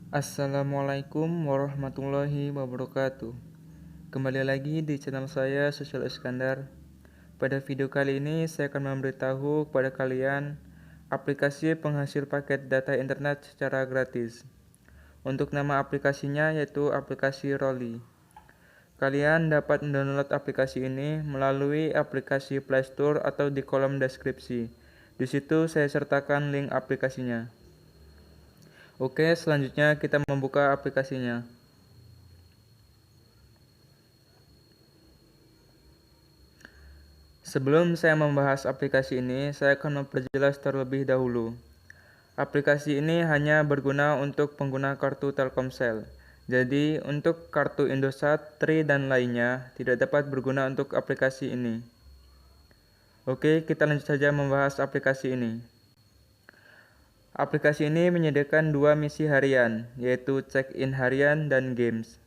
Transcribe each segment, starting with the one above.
Assalamualaikum warahmatullahi wabarakatuh. Kembali lagi di channel saya Sosial Iskandar. Pada video kali ini saya akan memberitahu kepada kalian aplikasi penghasil paket data internet secara gratis. Untuk nama aplikasinya yaitu aplikasi Rolly. Kalian dapat mendownload aplikasi ini melalui aplikasi Play Store atau di kolom deskripsi. Di situ saya sertakan link aplikasinya. Oke, selanjutnya kita membuka aplikasinya. Sebelum saya membahas aplikasi ini, saya akan memperjelas terlebih dahulu. Aplikasi ini hanya berguna untuk pengguna kartu Telkomsel. Jadi, untuk kartu Indosat, Tri, dan lainnya tidak dapat berguna untuk aplikasi ini. Oke, kita lanjut saja membahas aplikasi ini. Aplikasi ini menyediakan dua misi harian, yaitu check-in harian dan games.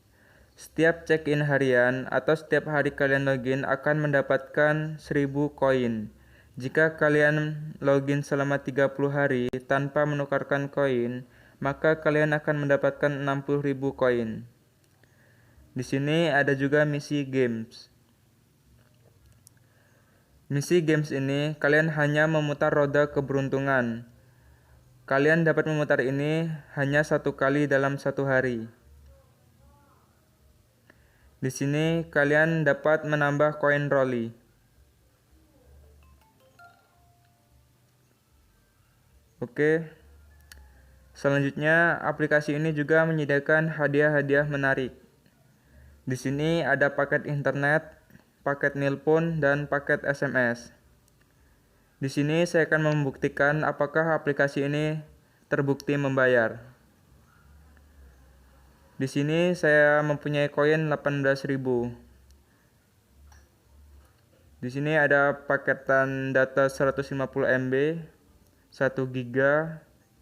Setiap check-in harian atau setiap hari kalian login akan mendapatkan 1000 koin. Jika kalian login selama 30 hari tanpa menukarkan koin, maka kalian akan mendapatkan 60.000 koin. Di sini ada juga misi games. Misi games ini kalian hanya memutar roda keberuntungan. Kalian dapat memutar ini hanya satu kali dalam satu hari. Di sini kalian dapat menambah koin Rolly. Oke. Selanjutnya, aplikasi ini juga menyediakan hadiah-hadiah menarik. Di sini ada paket internet, paket nilpon, dan paket SMS. Di sini saya akan membuktikan apakah aplikasi ini terbukti membayar. Di sini saya mempunyai koin 18.000. Di sini ada paketan data 150 MB, 1 GB,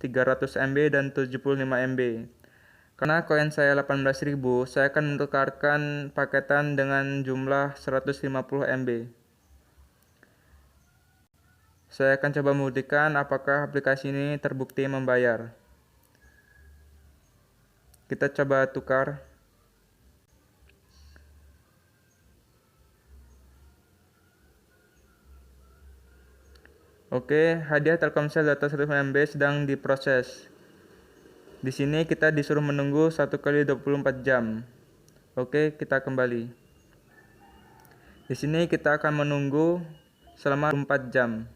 300 MB, dan 75 MB. Karena koin saya 18.000, saya akan menukarkan paketan dengan jumlah 150 MB. Saya akan coba membuktikan apakah aplikasi ini terbukti membayar. Kita coba tukar. Oke, hadiah Telkomsel data 100 MB sedang diproses. Di sini kita disuruh menunggu 1 kali 24 jam. Oke, kita kembali. Di sini kita akan menunggu selama 24 jam.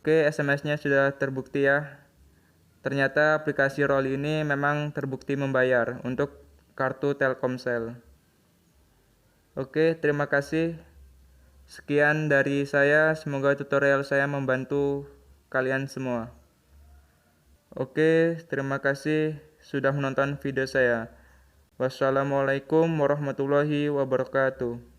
Oke, SMS-nya sudah terbukti ya. Ternyata aplikasi Rolly ini memang terbukti membayar untuk kartu Telkomsel. Oke, terima kasih. Sekian dari saya, semoga tutorial saya membantu kalian semua. Oke, terima kasih sudah menonton video saya. Wassalamualaikum warahmatullahi wabarakatuh.